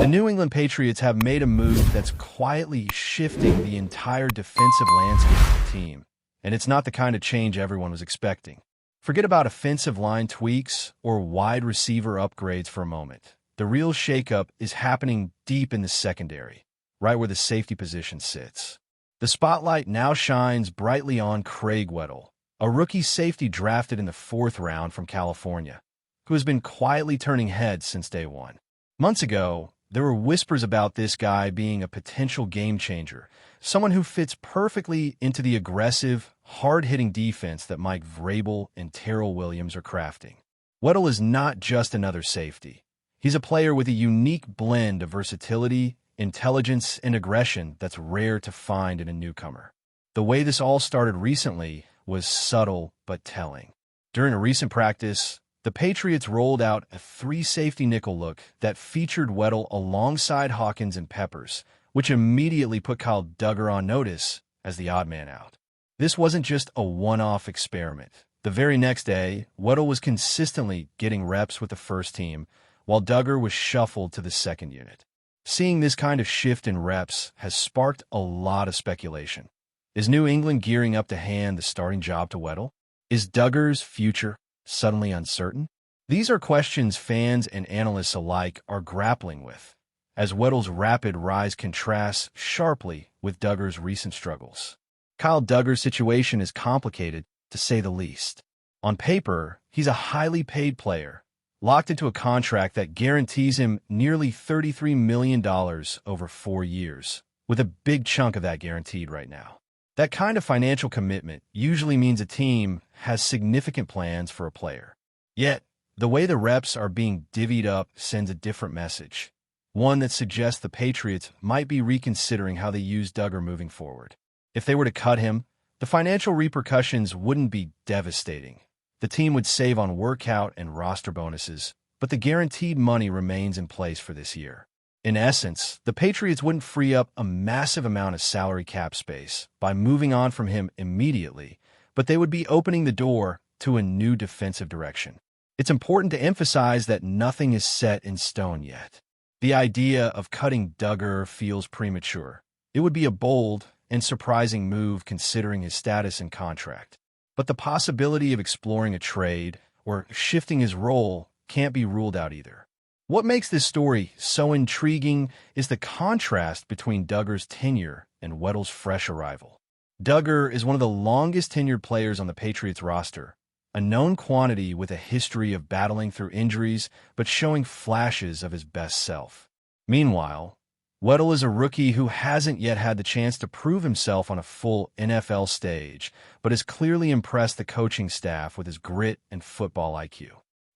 The New England Patriots have made a move that's quietly shifting the entire defensive landscape of the team, and it's not the kind of change everyone was expecting. Forget about offensive line tweaks or wide receiver upgrades for a moment. The real shakeup is happening deep in the secondary, right where the safety position sits. The spotlight now shines brightly on Craig Weddle, a rookie safety drafted in the 4th round from California, who has been quietly turning heads since day one. Months ago, there were whispers about this guy being a potential game-changer, someone who fits perfectly into the aggressive, hard-hitting defense that Mike Vrabel and Terrell Williams are crafting. Weddle is not just another safety. He's a player with a unique blend of versatility, intelligence, and aggression that's rare to find in a newcomer. The way this all started recently was subtle but telling. During a recent practice, the Patriots rolled out a 3-safety nickel look that featured Weddle alongside Hawkins and Peppers, which immediately put Kyle Duggar on notice as the odd man out. This wasn't just a one-off experiment. The very next day, Weddle was consistently getting reps with the first team, while Duggar was shuffled to the second unit. Seeing this kind of shift in reps has sparked a lot of speculation. Is New England gearing up to hand the starting job to Weddle? Is Duggar's future suddenly uncertain? These are questions fans and analysts alike are grappling with, as Weddle's rapid rise contrasts sharply with Duggar's recent struggles. Kyle Duggar's situation is complicated, to say the least. On paper, he's a highly paid player, locked into a contract that guarantees him nearly $33 million over 4 years, with a big chunk of that guaranteed right now. That kind of financial commitment usually means a team has significant plans for a player. Yet, the way the reps are being divvied up sends a different message, one that suggests the Patriots might be reconsidering how they use Duggar moving forward. If they were to cut him, the financial repercussions wouldn't be devastating. The team would save on workout and roster bonuses, but the guaranteed money remains in place for this year. In essence, the Patriots wouldn't free up a massive amount of salary cap space by moving on from him immediately, but they would be opening the door to a new defensive direction. It's important to emphasize that nothing is set in stone yet. The idea of cutting Duggar feels premature. It would be a bold and surprising move considering his status and contract. But the possibility of exploring a trade or shifting his role can't be ruled out either. What makes this story so intriguing is the contrast between Duggar's tenure and Weddle's fresh arrival. Duggar is one of the longest-tenured players on the Patriots roster, a known quantity with a history of battling through injuries but showing flashes of his best self. Meanwhile, Weddle is a rookie who hasn't yet had the chance to prove himself on a full NFL stage, but has clearly impressed the coaching staff with his grit and football IQ.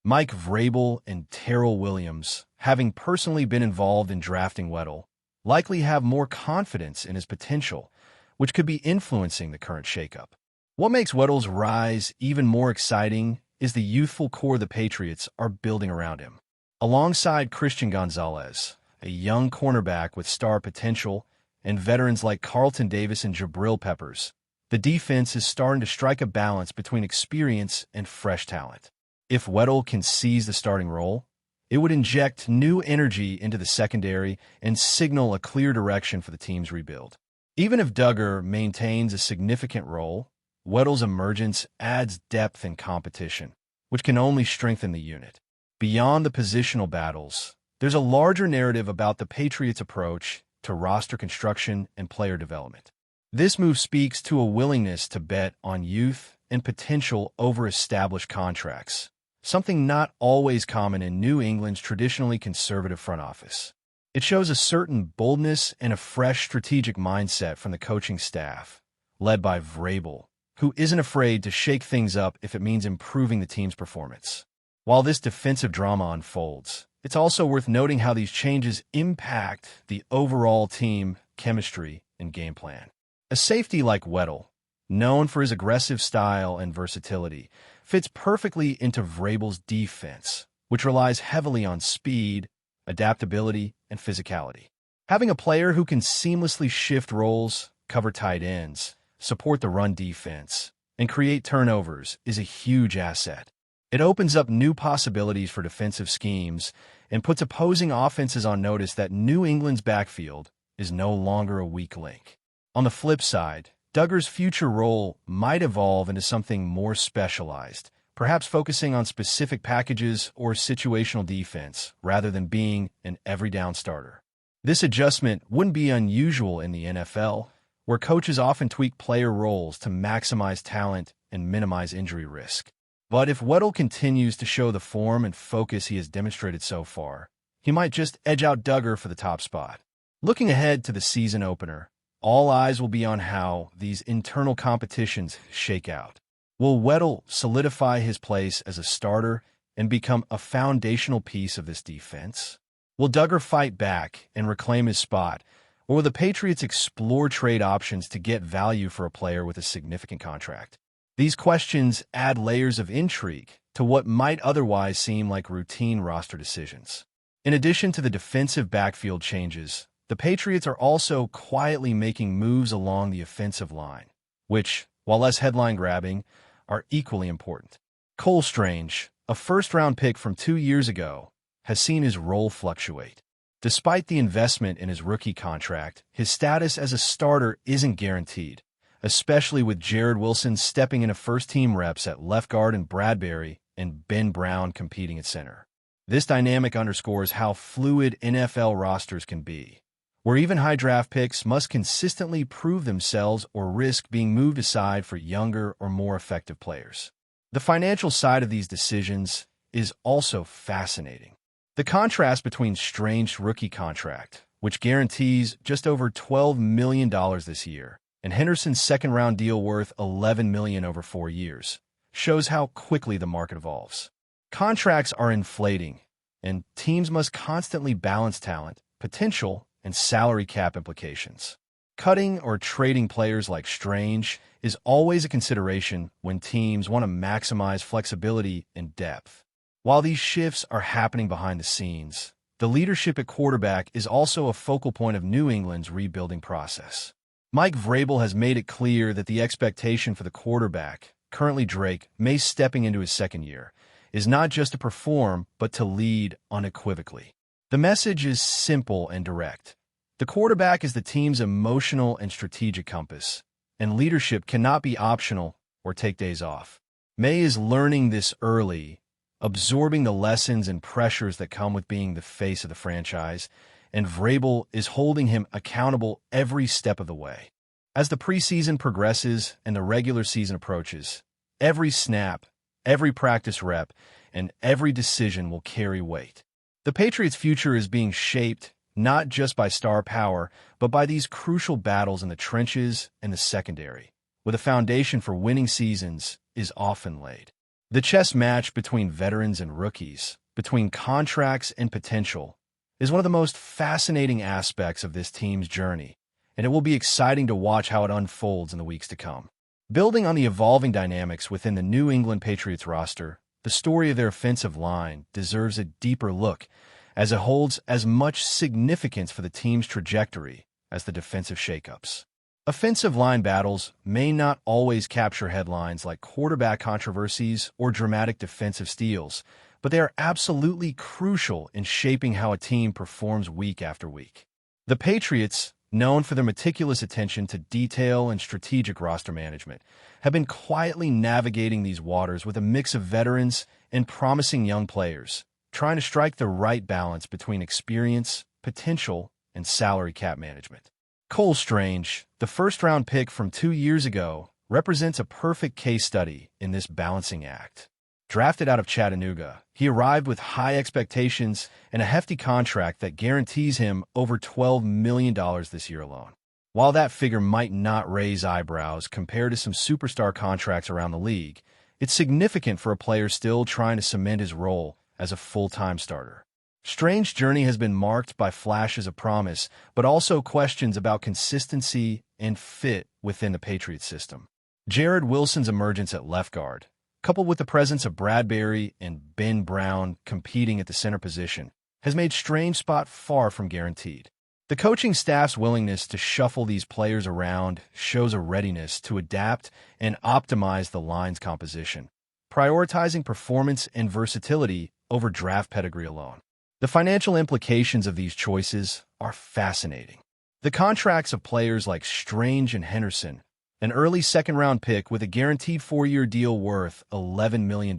Mike Vrabel and Terrell Williams, having personally been involved in drafting Weddle, likely have more confidence in his potential, which could be influencing the current shakeup. What makes Weddle's rise even more exciting is the youthful core the Patriots are building around him. Alongside Christian Gonzalez, a young cornerback with star potential, and veterans like Carlton Davis and Jabril Peppers, the defense is starting to strike a balance between experience and fresh talent. If Weddle can seize the starting role, it would inject new energy into the secondary and signal a clear direction for the team's rebuild. Even if Duggar maintains a significant role, Weddle's emergence adds depth and competition, which can only strengthen the unit. Beyond the positional battles, there's a larger narrative about the Patriots' approach to roster construction and player development. This move speaks to a willingness to bet on youth and potential over established contracts, something not always common in New England's traditionally conservative front office. It shows a certain boldness and a fresh strategic mindset from the coaching staff, led by Vrabel, who isn't afraid to shake things up if it means improving the team's performance. While this defensive drama unfolds, it's also worth noting how these changes impact the overall team chemistry and game plan. A safety like Weddle, known for his aggressive style and versatility, fits perfectly into Vrabel's defense, which relies heavily on speed, adaptability, and physicality. Having a player who can seamlessly shift roles, cover tight ends, support the run defense, and create turnovers is a huge asset. It opens up new possibilities for defensive schemes and puts opposing offenses on notice that New England's backfield is no longer a weak link. On the flip side, Duggar's future role might evolve into something more specialized, perhaps focusing on specific packages or situational defense rather than being an every-down starter. This adjustment wouldn't be unusual in the NFL, where coaches often tweak player roles to maximize talent and minimize injury risk. But if Weddle continues to show the form and focus he has demonstrated so far, he might just edge out Duggar for the top spot. Looking ahead to the season opener, all eyes will be on how these internal competitions shake out. Will Weddle solidify his place as a starter and become a foundational piece of this defense? Will Duggar fight back and reclaim his spot, or will the Patriots explore trade options to get value for a player with a significant contract? These questions add layers of intrigue to what might otherwise seem like routine roster decisions. In addition to the defensive backfield changes, the Patriots are also quietly making moves along the offensive line, which, while less headline-grabbing, are equally important. Cole Strange, a first-round pick from 2 years ago, has seen his role fluctuate. Despite the investment in his rookie contract, his status as a starter isn't guaranteed, especially with Jared Wilson stepping into first-team reps at left guard and Bradbury and Ben Brown competing at center. This dynamic underscores how fluid NFL rosters can be, where even high draft picks must consistently prove themselves or risk being moved aside for younger or more effective players. The financial side of these decisions is also fascinating. The contrast between Strange's rookie contract, which guarantees just over $12 million this year, and Henderson's second-round deal worth $11 million over 4 years, shows how quickly the market evolves. Contracts are inflating, and teams must constantly balance talent, potential, and salary cap implications. Cutting or trading players like Strange is always a consideration when teams want to maximize flexibility and depth. While these shifts are happening behind the scenes, the leadership at quarterback is also a focal point of New England's rebuilding process. Mike Vrabel has made it clear that the expectation for the quarterback, currently Drake, stepping into his second year, is not just to perform, but to lead unequivocally. The message is simple and direct. The quarterback is the team's emotional and strategic compass, and leadership cannot be optional or take days off. May is learning this early, absorbing the lessons and pressures that come with being the face of the franchise, and Vrabel is holding him accountable every step of the way. As the preseason progresses and the regular season approaches, every snap, every practice rep, and every decision will carry weight. The Patriots' future is being shaped not just by star power, but by these crucial battles in the trenches and the secondary, where the foundation for winning seasons is often laid. The chess match between veterans and rookies, between contracts and potential, is one of the most fascinating aspects of this team's journey, and it will be exciting to watch how it unfolds in the weeks to come. Building on the evolving dynamics within the New England Patriots roster, the story of their offensive line deserves a deeper look, as it holds as much significance for the team's trajectory as the defensive shakeups. Offensive line battles may not always capture headlines like quarterback controversies or dramatic defensive steals, but they are absolutely crucial in shaping how a team performs week after week. The Patriots, known for their meticulous attention to detail and strategic roster management, have been quietly navigating these waters with a mix of veterans and promising young players, trying to strike the right balance between experience, potential, and salary cap management. Cole Strange, the first-round pick from 2 years ago, represents a perfect case study in this balancing act. Drafted out of Chattanooga, he arrived with high expectations and a hefty contract that guarantees him over $12 million this year alone. While that figure might not raise eyebrows compared to some superstar contracts around the league, it's significant for a player still trying to cement his role as a full-time starter. Strange's journey has been marked by flashes of promise, but also questions about consistency and fit within the Patriots system. Jared Wilson's emergence at left guard, coupled with the presence of Bradbury and Ben Brown competing at the center position, has made Strange's spot far from guaranteed. The coaching staff's willingness to shuffle these players around shows a readiness to adapt and optimize the line's composition, prioritizing performance and versatility over draft pedigree alone. The financial implications of these choices are fascinating. The contracts of players like Strange and Henderson, an early second-round pick with a guaranteed 4-year deal worth $11 million,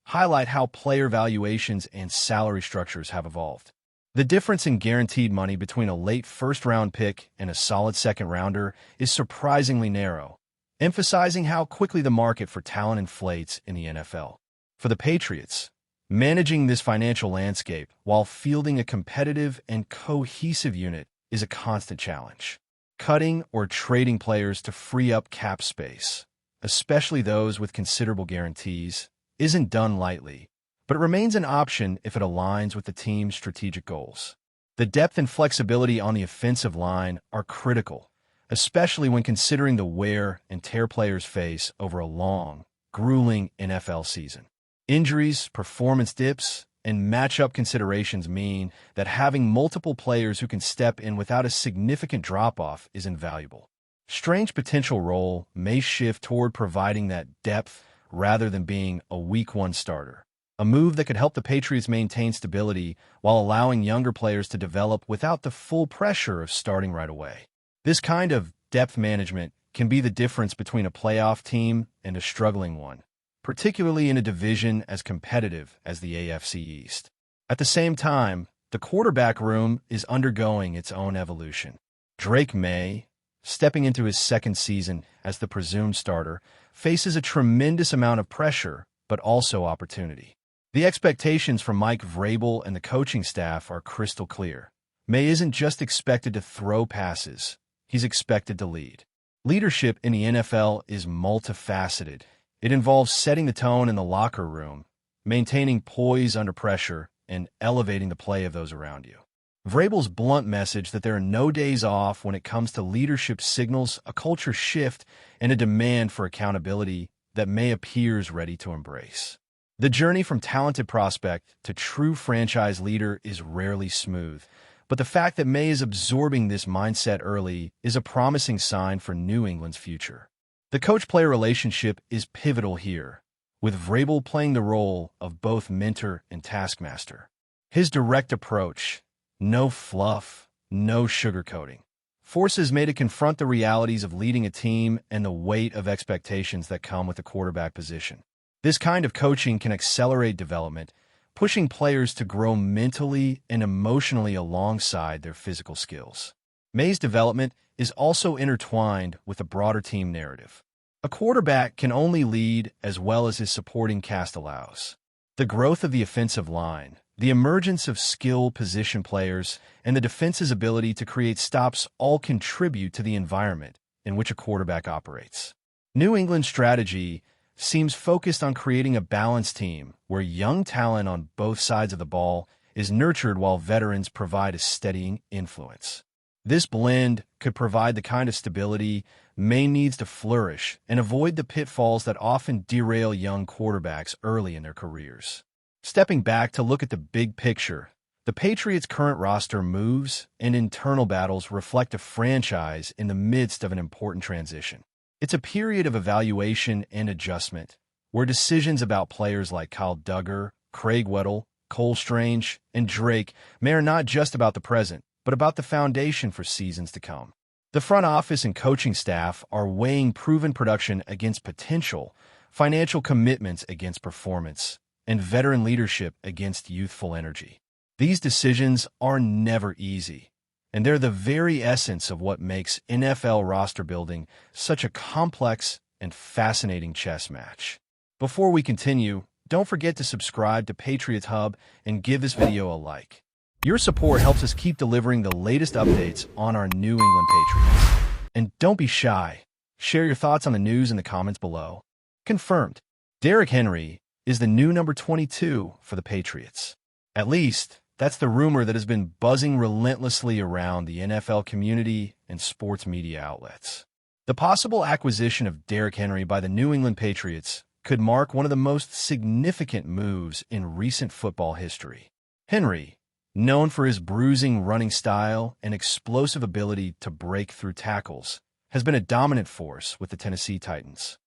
highlight how player valuations and salary structures have evolved. The difference in guaranteed money between a late first-round pick and a solid second-rounder is surprisingly narrow, emphasizing how quickly the market for talent inflates in the NFL. For the Patriots, managing this financial landscape while fielding a competitive and cohesive unit is a constant challenge. Cutting or trading players to free up cap space, especially those with considerable guarantees, isn't done lightly, but it remains an option if it aligns with the team's strategic goals. The depth and flexibility on the offensive line are critical, especially when considering the wear and tear players face over a long, grueling NFL season. Injuries, performance dips, and matchup considerations mean that having multiple players who can step in without a significant drop-off is invaluable. Strange's potential role may shift toward providing that depth rather than being a Week 1 starter, a move that could help the Patriots maintain stability while allowing younger players to develop without the full pressure of starting right away. This kind of depth management can be the difference between a playoff team and a struggling one, particularly in a division as competitive as the AFC East. At the same time, the quarterback room is undergoing its own evolution. Drake May, stepping into his second season as the presumed starter, faces a tremendous amount of pressure, but also opportunity. The expectations from Mike Vrabel and the coaching staff are crystal clear. May isn't just expected to throw passes, he's expected to lead. Leadership in the NFL is multifaceted. It involves setting the tone in the locker room, maintaining poise under pressure, and elevating the play of those around you. Vrabel's blunt message that there are no days off when it comes to leadership signals a culture shift and a demand for accountability that May appears ready to embrace. The journey from talented prospect to true franchise leader is rarely smooth, but the fact that May is absorbing this mindset early is a promising sign for New England's future. The coach-player relationship is pivotal here, with Vrabel playing the role of both mentor and taskmaster. His direct approach, no fluff, no sugarcoating, forces May to confront the realities of leading a team and the weight of expectations that come with the quarterback position. This kind of coaching can accelerate development, pushing players to grow mentally and emotionally alongside their physical skills. May's development is also intertwined with a broader team narrative. A quarterback can only lead as well as his supporting cast allows. The growth of the offensive line, the emergence of skill position players, and the defense's ability to create stops all contribute to the environment in which a quarterback operates. New England's strategy seems focused on creating a balanced team where young talent on both sides of the ball is nurtured while veterans provide a steadying influence. This blend could provide the kind of stability May needs to flourish and avoid the pitfalls that often derail young quarterbacks early in their careers. Stepping back to look at the big picture, the Patriots' current roster moves and internal battles reflect a franchise in the midst of an important transition. It's a period of evaluation and adjustment, where decisions about players like Kyle Duggar, Craig Weddle, Cole Strange, and Drake May are not just about the present, but about the foundation for seasons to come. The front office and coaching staff are weighing proven production against potential, financial commitments against performance, and veteran leadership against youthful energy. These decisions are never easy, and they're the very essence of what makes NFL roster building such a complex and fascinating chess match. Before we continue, don't forget to subscribe to Patriots Hub and give this video a like. Your support helps us keep delivering the latest updates on our New England Patriots. And don't be shy. Share your thoughts on the news in the comments below. Confirmed. Derrick Henry is the new number 22 for the Patriots. At least, that's the rumor that has been buzzing relentlessly around the NFL community and sports media outlets. The possible acquisition of Derrick Henry by the New England Patriots could mark one of the most significant moves in recent football history. Henry, known for his bruising running style and explosive ability to break through tackles, has been a dominant force with the Tennessee Titans.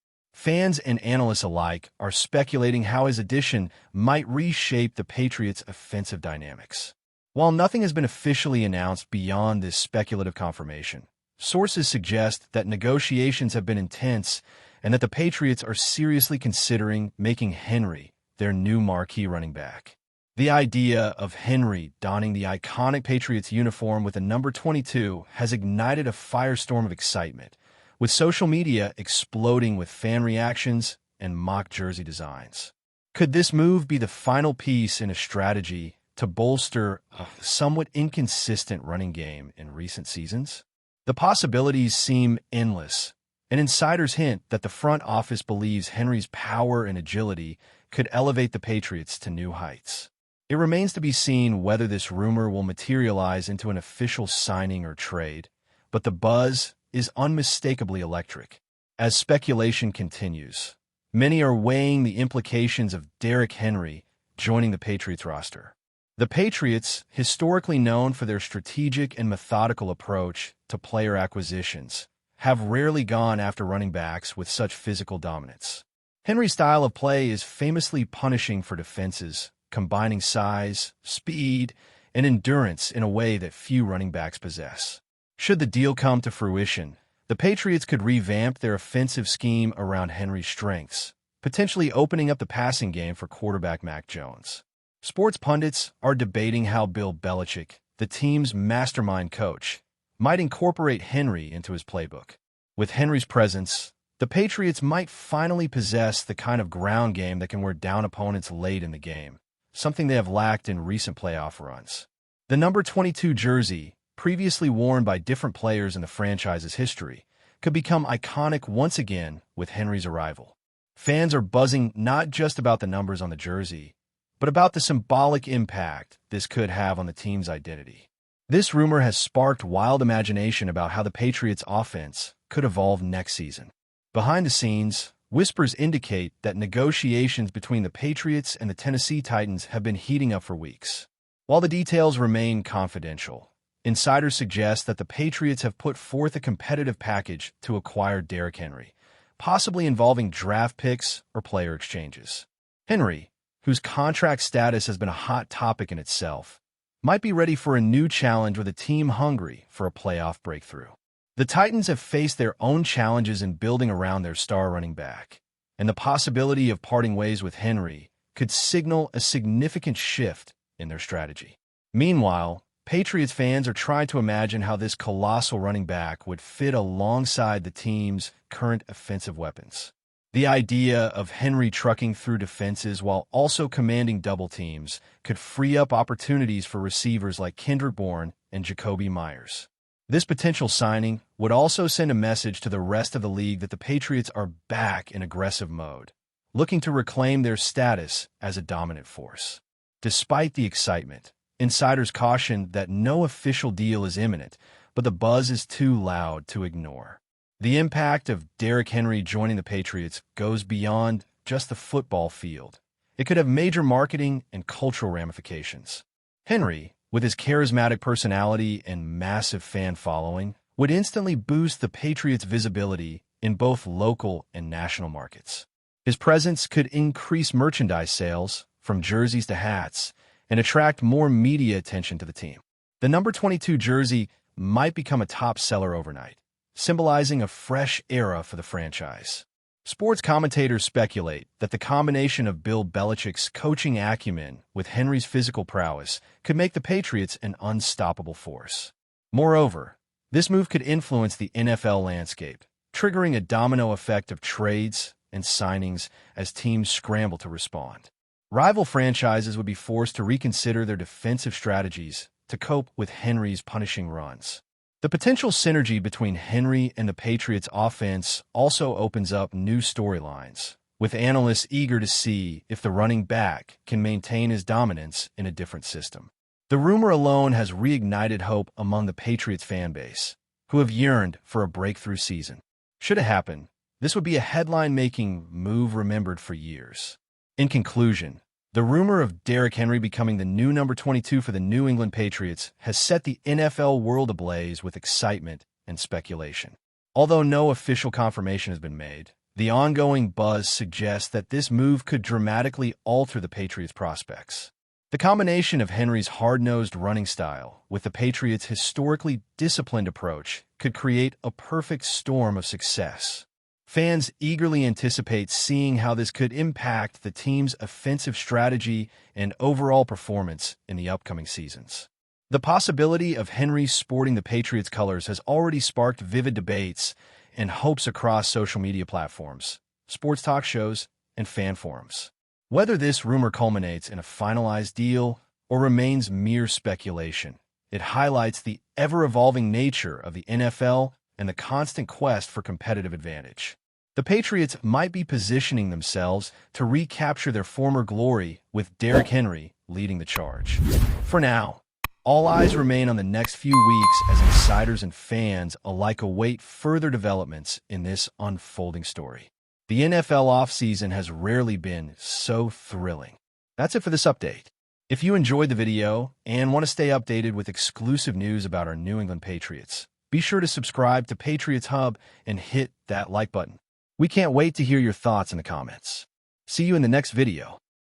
Fans and analysts alike are speculating how his addition might reshape the Patriots' offensive dynamics. While nothing has been officially announced beyond this speculative confirmation, sources suggest that negotiations have been intense and that the Patriots are seriously considering making Henry their new marquee running back. The idea of Henry donning the iconic Patriots uniform with a number 22 has ignited a firestorm of excitement, with social media exploding with fan reactions and mock jersey designs. Could this move be the final piece in a strategy to bolster a somewhat inconsistent running game in recent seasons? The possibilities seem endless, and insiders hint that the front office believes Henry's power and agility could elevate the Patriots to new heights. It remains to be seen whether this rumor will materialize into an official signing or trade, but the buzz is unmistakably electric. As speculation continues, many are weighing the implications of Derrick Henry joining the Patriots roster. The Patriots, historically known for their strategic and methodical approach to player acquisitions, have rarely gone after running backs with such physical dominance. Henry's style of play is famously punishing for defenses, combining size, speed, and endurance in a way that few running backs possess. Should the deal come to fruition, the Patriots could revamp their offensive scheme around Henry's strengths, potentially opening up the passing game for quarterback Mac Jones. Sports pundits are debating how Bill Belichick, the team's mastermind coach, might incorporate Henry into his playbook. With Henry's presence, the Patriots might finally possess the kind of ground game that can wear down opponents late in the game, something they have lacked in recent playoff runs. The number 22 jersey, previously worn by different players in the franchise's history, could become iconic once again with Henry's arrival. Fans are buzzing not just about the numbers on the jersey, but about the symbolic impact this could have on the team's identity. This rumor has sparked wild imagination about how the Patriots' offense could evolve next season. Behind the scenes, whispers indicate that negotiations between the Patriots and the Tennessee Titans have been heating up for weeks. While the details remain confidential, insiders suggest that the Patriots have put forth a competitive package to acquire Derrick Henry, possibly involving draft picks or player exchanges. Henry, whose contract status has been a hot topic in itself, might be ready for a new challenge with a team hungry for a playoff breakthrough. The Titans have faced their own challenges in building around their star running back, and the possibility of parting ways with Henry could signal a significant shift in their strategy. Meanwhile, Patriots fans are trying to imagine how this colossal running back would fit alongside the team's current offensive weapons. The idea of Henry trucking through defenses while also commanding double teams could free up opportunities for receivers like Kendrick Bourne and Jacoby Myers. This potential signing would also send a message to the rest of the league that the Patriots are back in aggressive mode, looking to reclaim their status as a dominant force. Despite the excitement, insiders caution that no official deal is imminent, but the buzz is too loud to ignore. The impact of Derrick Henry joining the Patriots goes beyond just the football field. It could have major marketing and cultural ramifications. Henry, with his charismatic personality and massive fan following, would instantly boost the Patriots' visibility in both local and national markets. His presence could increase merchandise sales, from jerseys to hats, and attract more media attention to the team. The number 22 jersey might become a top seller overnight, symbolizing a fresh era for the franchise. Sports commentators speculate that the combination of Bill Belichick's coaching acumen with Henry's physical prowess could make the Patriots an unstoppable force. Moreover, this move could influence the NFL landscape, triggering a domino effect of trades and signings as teams scramble to respond. Rival franchises would be forced to reconsider their defensive strategies to cope with Henry's punishing runs. The potential synergy between Henry and the Patriots' offense also opens up new storylines, with analysts eager to see if the running back can maintain his dominance in a different system. The rumor alone has reignited hope among the Patriots fan base, who have yearned for a breakthrough season. Should it happen, this would be a headline-making move remembered for years. In conclusion, the rumor of Derrick Henry becoming the new number 22 for the New England Patriots has set the NFL world ablaze with excitement and speculation. Although no official confirmation has been made, The ongoing buzz suggests that this move could dramatically alter the Patriots' prospects. The combination of Henry's hard-nosed running style with the Patriots' historically disciplined approach could create a perfect storm of success. Fans eagerly anticipate seeing how this could impact the team's offensive strategy and overall performance in the upcoming seasons. The possibility of Henry sporting the Patriots' colors has already sparked vivid debates and hopes across social media platforms, sports talk shows, and fan forums. Whether this rumor culminates in a finalized deal or remains mere speculation, it highlights the ever-evolving nature of the NFL and the constant quest for competitive advantage. The Patriots might be positioning themselves to recapture their former glory with Derrick Henry leading the charge. For now, all eyes remain on the next few weeks as insiders and fans alike await further developments in this unfolding story. The NFL offseason has rarely been so thrilling. That's it for this update. If you enjoyed the video and want to stay updated with exclusive news about our New England Patriots, be sure to subscribe to Patriots Hub and hit that like button. We can't wait to hear your thoughts in the comments. See you in the next video.